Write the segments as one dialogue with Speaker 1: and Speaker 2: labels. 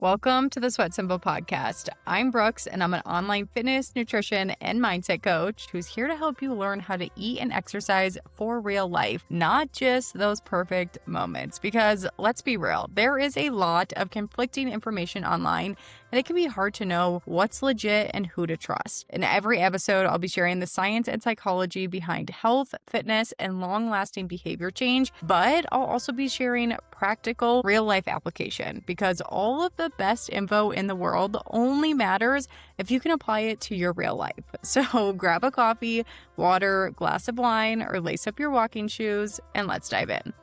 Speaker 1: Welcome to the Sweat Simple podcast. I'm Brooks, and I'm an online fitness, nutrition, and mindset coach who's here to help you learn how to eat and exercise for real life, not just those perfect moments. Because let's be real, there is a lot of conflicting information online, and it can be hard to know what's legit and who to trust. In every episode, I'll be sharing the science and psychology behind health, fitness, and long-lasting behavior change, but I'll also be sharing practical, real-life application because all of the best info in the world only matters if you can apply it to your real life. So grab a coffee, water, glass of wine, or lace up your walking shoes, and let's dive in.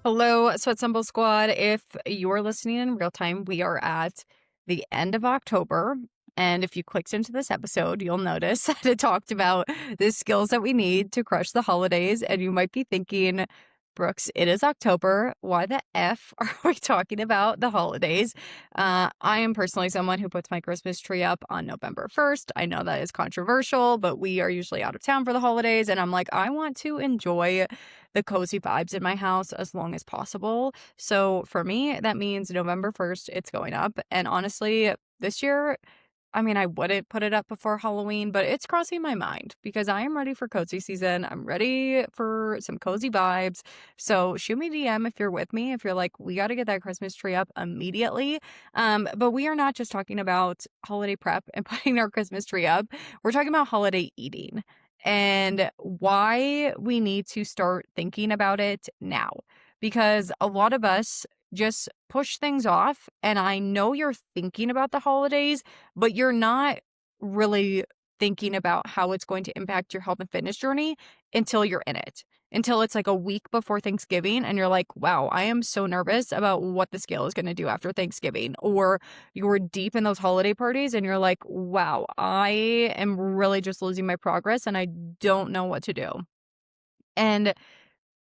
Speaker 1: Hello, Sweat Simple Squad. If you're listening in real time, we are at the end of October. And if you clicked into this episode, you'll notice that it talked about the skills that we need to crush the holidays. And you might be thinking, Brooks, it is October. Why the F are we talking about the holidays? I am personally someone who puts my Christmas tree up on November 1st. I know that is controversial, but we are usually out of town for the holidays. And I'm like, I want to enjoy the cozy vibes in my house as long as possible. So for me, that means November 1st, it's going up. And honestly, this year, I wouldn't put it up before Halloween, but it's crossing my mind because I am ready for cozy season. I'm ready for some cozy vibes. So shoot me DM if you're with me, if you're like, we got to get that Christmas tree up immediately. But we are not just talking about holiday prep and putting our Christmas tree up. We're talking about holiday eating and why we need to start thinking about it now. Because a lot of us just push things off. And I know you're thinking about the holidays, but you're not really thinking about how it's going to impact your health and fitness journey until you're in it. Until it's like a week before Thanksgiving and you're like, wow, I am so nervous about what the scale is going to do after Thanksgiving. Or you're deep in those holiday parties and you're like, wow, I am really just losing my progress and I don't know what to do. And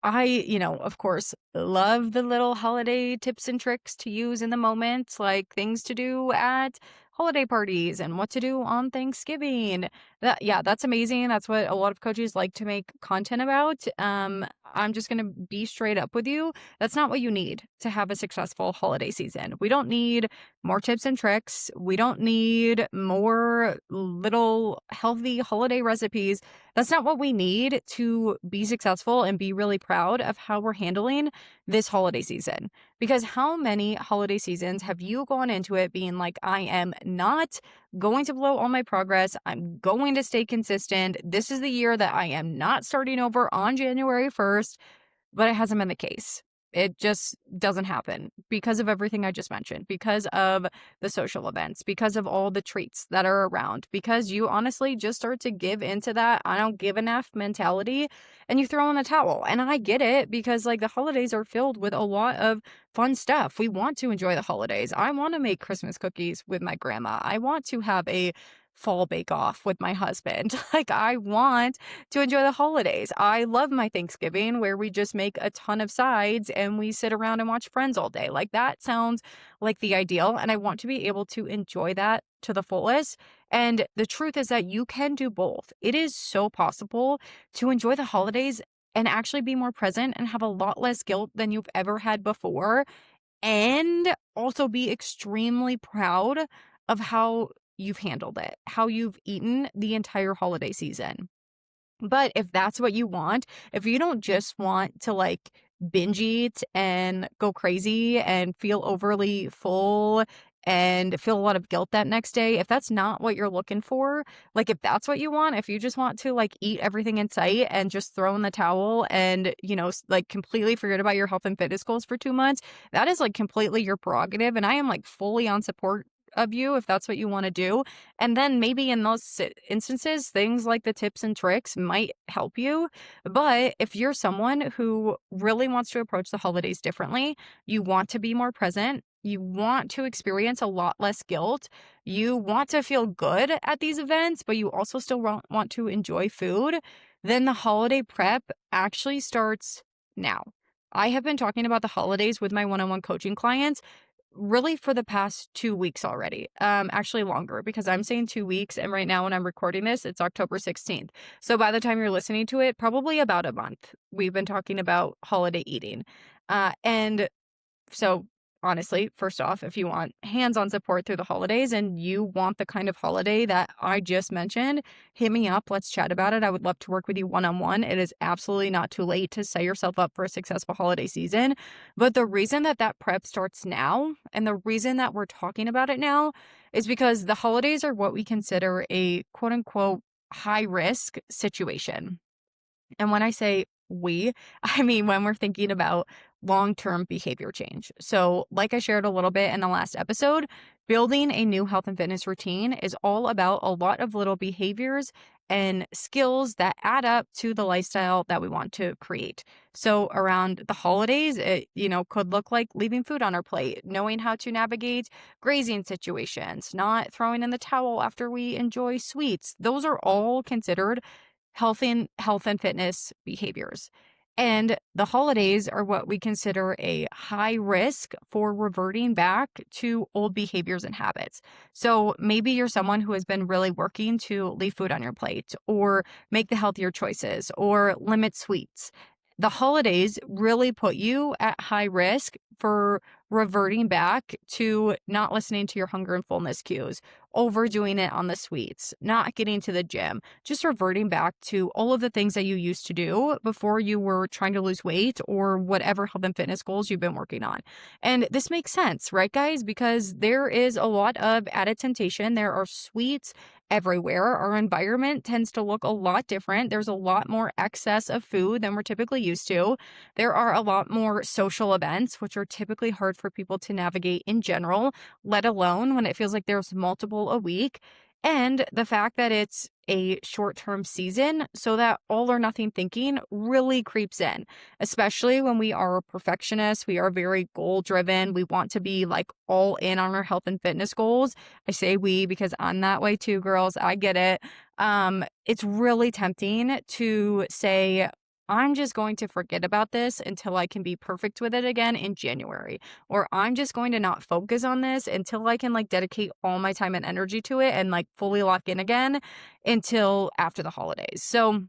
Speaker 1: of course, love the little holiday tips and tricks to use in the moment, like things to do at holiday parties and what to do on Thanksgiving. That's amazing. That's what a lot of coaches like to make content about. I'm just going to be straight up with you. That's not what you need to have a successful holiday season. We don't need more tips and tricks. We don't need more little healthy holiday recipes. That's not what we need to be successful and be really proud of how we're handling this holiday season. Because how many holiday seasons have you gone into it being like, I am not going to blow all my progress. I'm going to stay consistent. This is the year that I am not starting over on January 1st, but it hasn't been the case. It just doesn't happen because of everything I just mentioned, because of the social events, because of all the treats that are around, because you honestly just start to give into that I don't give enough mentality and you throw in the towel. And I get it because like the holidays are filled with a lot of fun stuff. We want to enjoy the holidays. I want to make Christmas cookies with my grandma. I want to have a fall bake off with my husband. Like I want to enjoy the holidays. I love my Thanksgiving where we just make a ton of sides and we sit around and watch Friends all day. Like that sounds like the ideal. And I want to be able to enjoy that to the fullest. And the truth is that you can do both. It is so possible to enjoy the holidays and actually be more present and have a lot less guilt than you've ever had before. And also be extremely proud of how you've handled it, how you've eaten the entire holiday season. But if that's what you want, if you don't just want to like binge eat and go crazy and feel overly full and feel a lot of guilt that next day, if that's not what you're looking for, like if that's what you want, if you just want to like eat everything in sight and just throw in the towel and, like completely forget about your health and fitness goals for 2 months, that is like completely your prerogative. And I am like fully on support of you if that's what you want to do. And then maybe in those instances, things like the tips and tricks might help you. But if you're someone who really wants to approach the holidays differently, you want to be more present, you want to experience a lot less guilt, you want to feel good at these events, but you also still want to enjoy food, then the holiday prep actually starts now. I have been talking about the holidays with my one-on-one coaching clients really for the past 2 weeks already. Actually longer because I'm saying 2 weeks. And right now when I'm recording this, it's October 16th. So by the time you're listening to it, probably about a month, we've been talking about holiday eating. And so honestly, first off, if you want hands-on support through the holidays and you want the kind of holiday that I just mentioned, hit me up. Let's chat about it. I would love to work with you one-on-one. It is absolutely not too late to set yourself up for a successful holiday season. But the reason that that prep starts now and the reason that we're talking about it now is because the holidays are what we consider a quote unquote high risk situation. And when I say we, I mean when we're thinking about long term behavior change. So, like I shared a little bit in the last episode, building a new health and fitness routine is all about a lot of little behaviors and skills that add up to the lifestyle that we want to create. So around the holidays, it could look like leaving food on our plate, knowing how to navigate grazing situations, not throwing in the towel after we enjoy sweets. Those are all considered health and fitness behaviors. And the holidays are what we consider a high risk for reverting back to old behaviors and habits. So maybe you're someone who has been really working to leave food on your plate or make the healthier choices or limit sweets. The holidays really put you at high risk for reverting back to not listening to your hunger and fullness cues, overdoing it on the sweets, not getting to the gym, just reverting back to all of the things that you used to do before you were trying to lose weight or whatever health and fitness goals you've been working on. And this makes sense, right, guys? Because there is a lot of added temptation. There are sweets everywhere. Our environment tends to look a lot different. There's a lot more excess of food than we're typically used to. There are a lot more social events, which are typically hard for people to navigate in general, let alone when it feels like there's multiple a week. And the fact that it's a short term season, so that all or nothing thinking really creeps in, especially when we are perfectionists. We are very goal driven. We want to be like all in on our health and fitness goals. I say we because I'm that way too, girls. I get it. It's really tempting to say, I'm just going to forget about this until I can be perfect with it again in January. Or I'm just going to not focus on this until I can like dedicate all my time and energy to it and like fully lock in again until after the holidays. So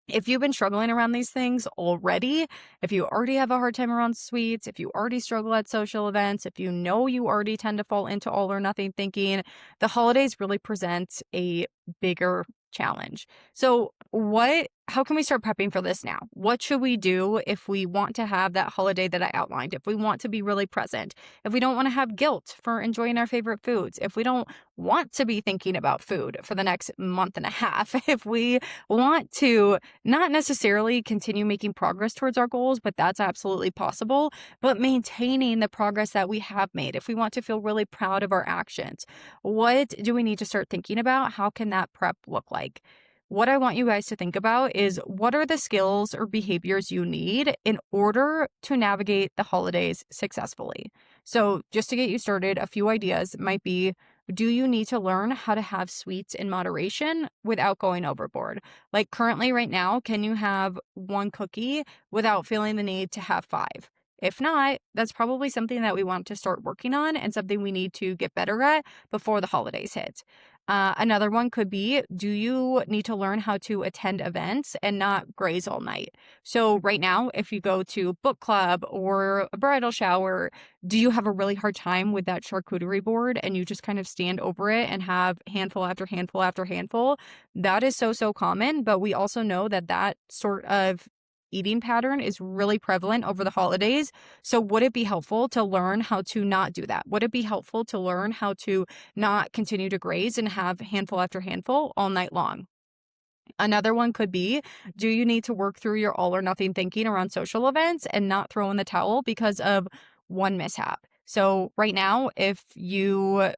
Speaker 1: if you've been struggling around these things already, if you already have a hard time around sweets, if you already struggle at social events, if you know you already tend to fall into all or nothing thinking, the holidays really present a bigger challenge. So how can we start prepping for this now? What should we do if we want to have that holiday that I outlined? If we want to be really present, if we don't want to have guilt for enjoying our favorite foods, if we don't want to be thinking about food for the next month and a half, if we want to not necessarily continue making progress towards our goals, but that's absolutely possible, but maintaining the progress that we have made, if we want to feel really proud of our actions, what do we need to start thinking about? How can that prep look like? What I want you guys to think about is what are the skills or behaviors you need in order to navigate the holidays successfully? So, just to get you started, a few ideas might be, do you need to learn how to have sweets in moderation without going overboard? Like currently, right now, can you have one cookie without feeling the need to have five? If not, that's probably something that we want to start working on and something we need to get better at before the holidays hit. Another one could be, do you need to learn how to attend events and not graze all night? So right now, if you go to book club or a bridal shower, do you have a really hard time with that charcuterie board and you just kind of stand over it and have handful after handful after handful? That is so common, but we also know that that sort of eating pattern is really prevalent over the holidays. So would it be helpful to learn how to not do that? Would it be helpful to learn how to not continue to graze and have handful after handful all night long? Another one could be, do you need to work through your all or nothing thinking around social events and not throw in the towel because of one mishap? So right now, if you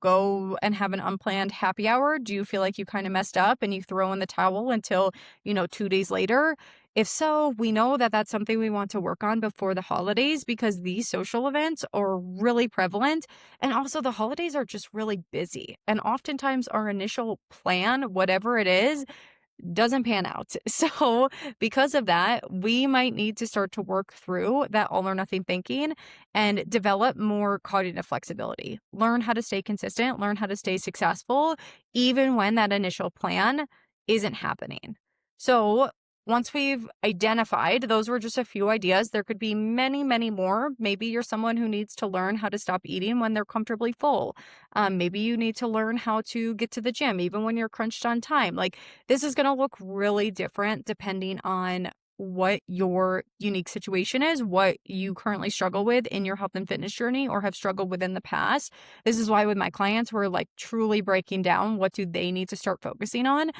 Speaker 1: go and have an unplanned happy hour, do you feel like you kind of messed up and you throw in the towel until, 2 days later? If so, we know that that's something we want to work on before the holidays because these social events are really prevalent. And also, the holidays are just really busy. And oftentimes, our initial plan, whatever it is, doesn't pan out. So, because of that, we might need to start to work through that all or nothing thinking and develop more cognitive flexibility. Learn how to stay consistent, learn how to stay successful, even when that initial plan isn't happening. So, once we've identified, those were just a few ideas. There could be many, many more. Maybe you're someone who needs to learn how to stop eating when they're comfortably full. Maybe you need to learn how to get to the gym even when you're crunched on time. Like, this is going to look really different depending on what your unique situation is, what you currently struggle with in your health and fitness journey or have struggled with in the past. This is why with my clients, we're like truly breaking down what do they need to start focusing on.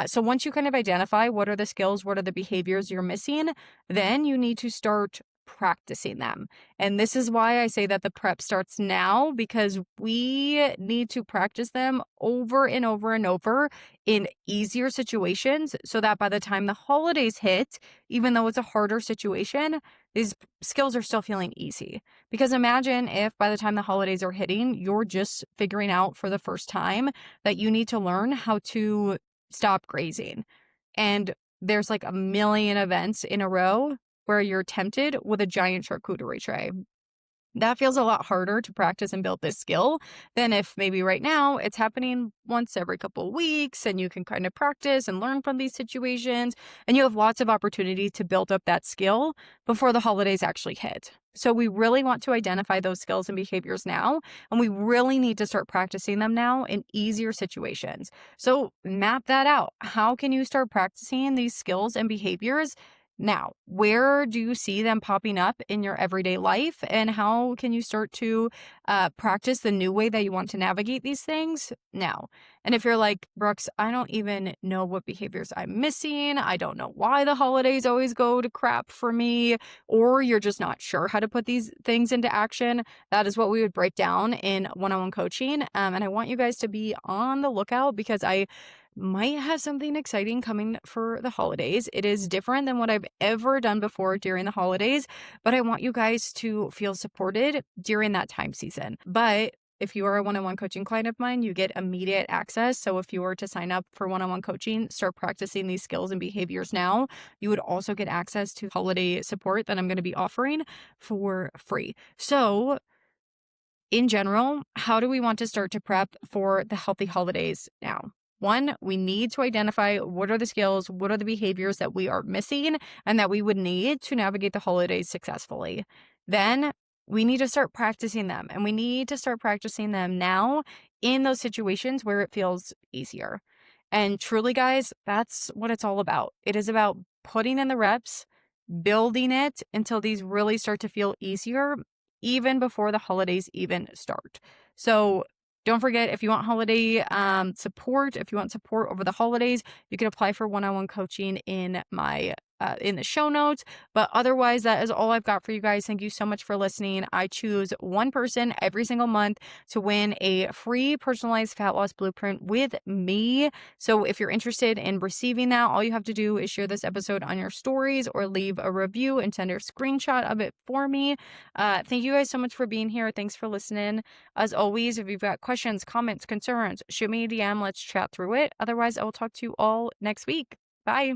Speaker 1: So once you kind of identify what are the skills, what are the behaviors you're missing, then you need to start practicing them. And this is why I say that the prep starts now, because we need to practice them over and over and over in easier situations so that by the time the holidays hit, even though it's a harder situation, these skills are still feeling easy. Because imagine if by the time the holidays are hitting, you're just figuring out for the first time that you need to learn how to stop grazing. And there's like a million events in a row where you're tempted with a giant charcuterie tray. That feels a lot harder to practice and build this skill than if maybe right now it's happening once every couple of weeks and you can kind of practice and learn from these situations and you have lots of opportunity to build up that skill before the holidays actually hit. So we really want to identify those skills and behaviors now, and we really need to start practicing them now in easier situations. So map that out. How can you start practicing these skills and behaviors now? Where do you see them popping up in your everyday life? And how can you start to practice the new way that you want to navigate these things now? And if you're like, Brooks, I don't even know what behaviors I'm missing. I don't know why the holidays always go to crap for me, or you're just not sure how to put these things into action, that is what we would break down in one-on-one coaching. And I want you guys to be on the lookout because I might have something exciting coming for the holidays. It is different than what I've ever done before during the holidays, but I want you guys to feel supported during that time season. But if you are a one-on-one coaching client of mine, you get immediate access. So if you were to sign up for one-on-one coaching, start practicing these skills and behaviors now, you would also get access to holiday support that I'm going to be offering for free. So in general, how do we want to start to prep for the healthy holidays now? One, we need to identify what are the skills, what are the behaviors that we are missing and that we would need to navigate the holidays successfully. Then we need to start practicing them, and we need to start practicing them now in those situations where it feels easier. And truly, guys, that's what it's all about. It is about putting in the reps, building it until these really start to feel easier, even before the holidays even start. So don't forget, if you want holiday support, if you want support over the holidays, you can apply for one-on-one coaching in my in the show notes. But otherwise, that is all I've got for you guys. Thank you so much for listening. I choose one person every single month to win a free personalized fat loss blueprint with me. So if you're interested in receiving that, all you have to do is share this episode on your stories or leave a review and send a screenshot of it for me. Thank you guys so much for being here. Thanks for listening. As always, if you've got questions, comments, concerns, shoot me a DM. Let's chat through it. Otherwise, I will talk to you all next week. Bye.